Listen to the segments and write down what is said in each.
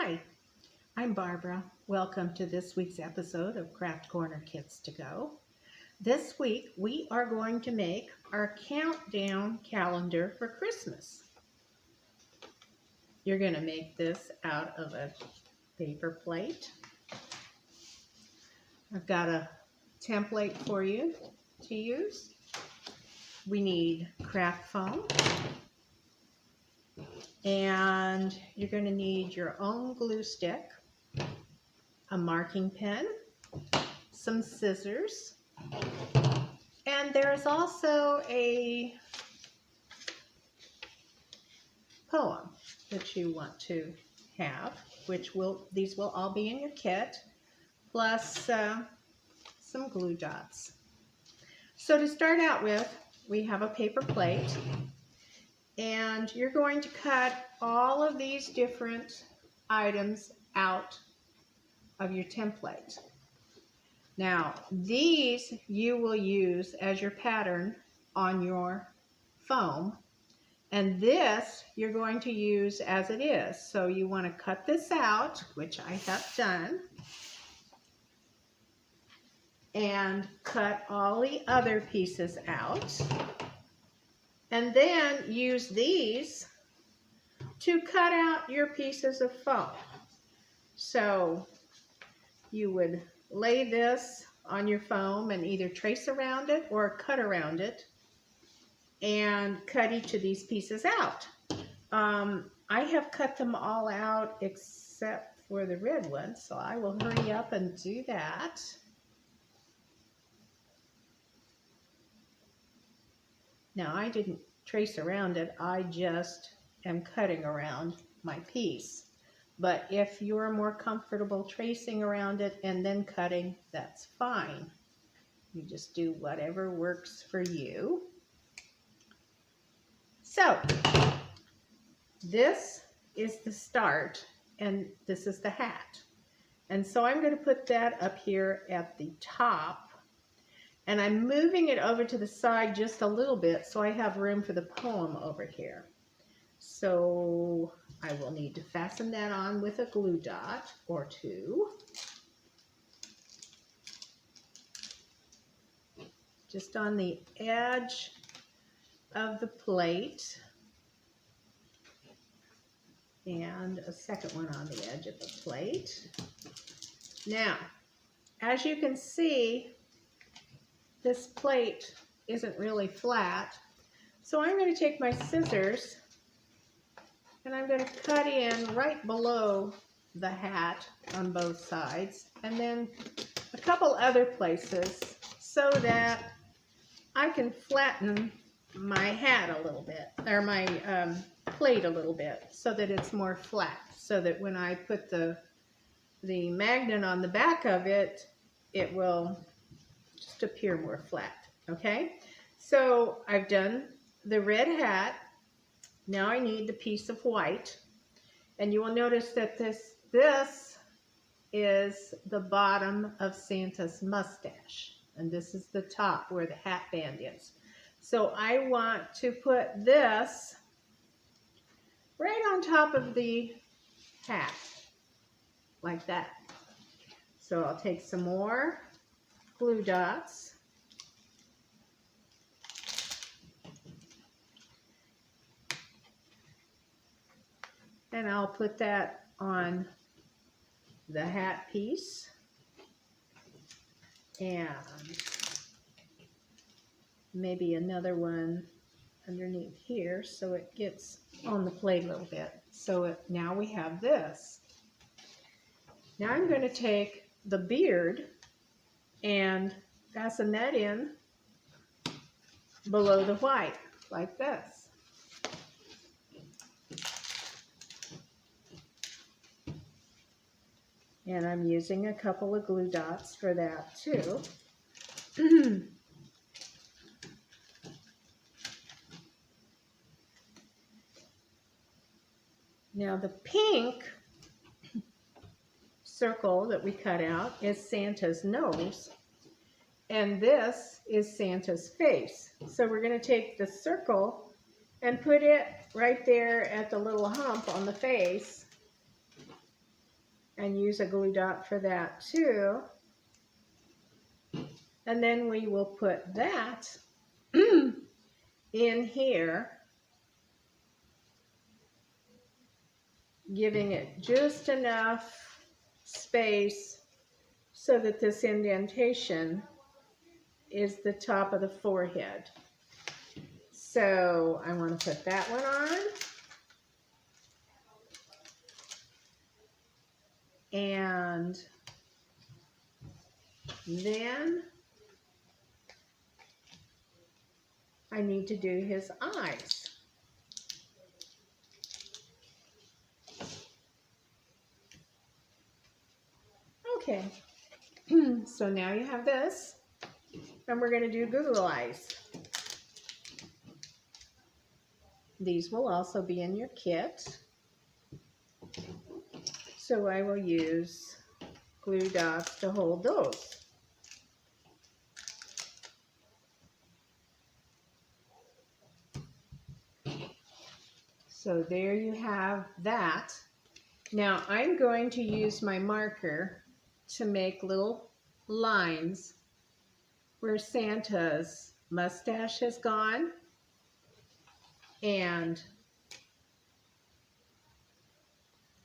Hi, I'm Barbara. Welcome to this week's episode of Craft Corner Kits to Go. This week we are going to make our countdown calendar for Christmas. You're going to make this out of a paper plate. I've got a template for you to use. We need craft foam. And you're going to need your own glue stick, a marking pen, some scissors, and there is also a poem that you want to have, these will all be in your kit, plus some glue dots. So to start out with, we have a paper plate. And you're going to cut all of these different items out of your template. Now, these you will use as your pattern on your foam. And this you're going to use as it is. So you want to cut this out, which I have done. And cut all the other pieces out. And then use these to cut out your pieces of foam. So you would lay this on your foam and either trace around it or cut around it and cut each of these pieces out. I have cut them all out except for the red one, so I will hurry up and do that. Now, I didn't trace around it, I just am cutting around my piece. But if you're more comfortable tracing around it and then cutting, that's fine. You just do whatever works for you. So, this is the start, and this is the hat. And so I'm going to put that up here at the top. And I'm moving it over to the side just a little bit so I have room for the poem over here. So I will need to fasten that on with a glue dot or two. Just on the edge of the plate. And a second one on the edge of the plate. Now, as you can see, this plate isn't really flat, so I'm going to take my scissors and I'm going to cut in right below the hat on both sides, and then a couple other places so that I can flatten my hat a little bit, or my plate a little bit, so that it's more flat, so that when I put the magnet on the back of it, it will just appear more flat. Okay, so I've done the red hat. Now I need the piece of white, and you will notice that this is the bottom of Santa's mustache, and this is the top where the hat band is. So I want to put this right on top of the hat, like that. So I'll take some more glue dots. And I'll put that on the hat piece. And maybe another one underneath here so it gets on the plate a little bit. So now we have this. Now I'm going to take the beard and fasten that in below the white, like this. And I'm using a couple of glue dots for that too. Now the pink circle that we cut out is Santa's nose, and this is Santa's face. So we're going to take the circle and put it right there at the little hump on the face. and use a glue dot for that too. And then we will put that in here, giving it just enough space so that this indentation is the top of the forehead. So I want to put that one on. And then I need to do his eyes. Okay, so now you have this, and we're going to do Google eyes. These will also be in your kit. So I will use glue dots to hold those. So there you have that. Now I'm going to use my marker to make little lines where Santa's mustache has gone and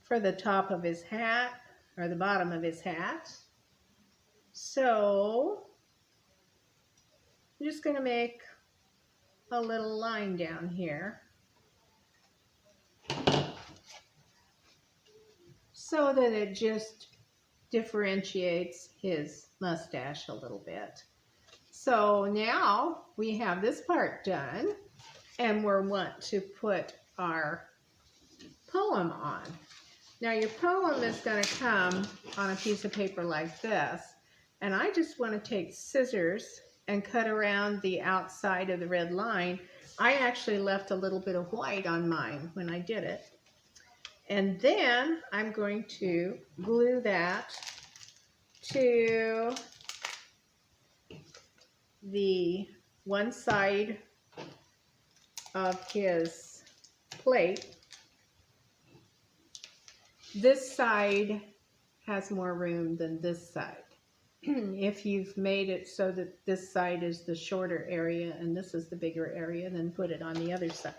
for the top of his hat or the bottom of his hat. So I'm just going to make a little line down here so that it just differentiates his mustache a little bit. So now we have this part done, and we want to put our poem on. Now your poem is going to come on a piece of paper like this, and I just want to take scissors and cut around the outside of the red line. I actually left a little bit of white on mine when I did it. And then I'm going to glue that to the one side of his plate. This side has more room than this side. If you've made it so that this side is the shorter area and this is the bigger area, then put it on the other side.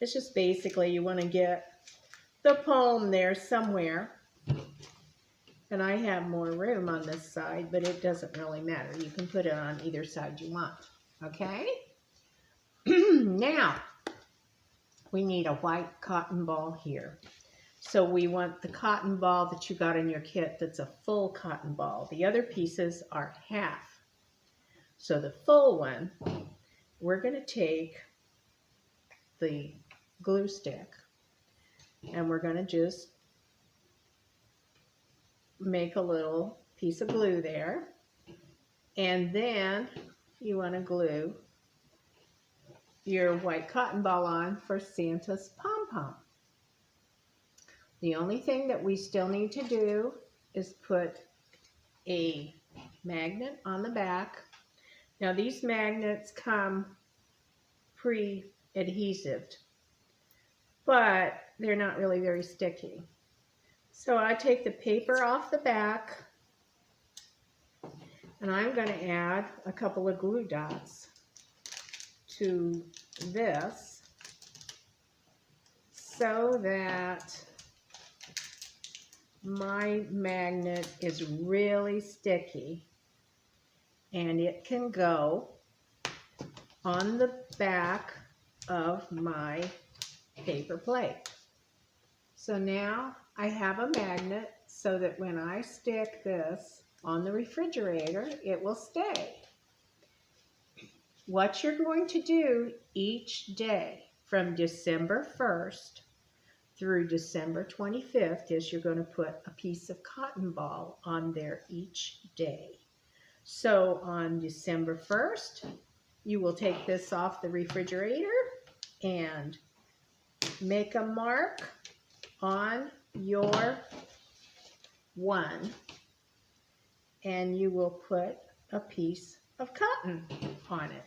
It's just basically you want to get the poem there somewhere. And I have more room on this side, but it doesn't really matter. You can put it on either side you want. Okay? Now, we need a white cotton ball here. So we want the cotton ball that you got in your kit that's a full cotton ball. The other pieces are half. So the full one, we're going to take the glue stick and we're going to just make a little piece of glue there. And then you want to glue your white cotton ball on for Santa's pom-pom. The only thing that we still need to do is put a magnet on the back. Now these magnets come pre-adhesived, but they're not really very sticky. So I take the paper off the back and I'm going to add a couple of glue dots to this so that my magnet is really sticky and it can go on the back of my paper plate. So now I have a magnet so that when I stick this on the refrigerator, it will stay. What you're going to do each day from December 1st through December 25th is you're going to put a piece of cotton ball on there each day. So on December 1st, you will take this off the refrigerator and make a mark on your one, and you will put a piece of cotton on it.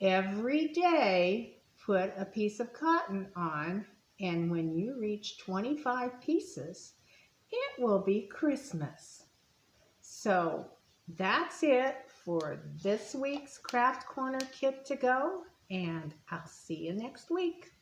Every day, put a piece of cotton on And when you reach 25 pieces, it will be Christmas. So that's it for this week's Craft Corner Kit to Go, and I'll see you next week.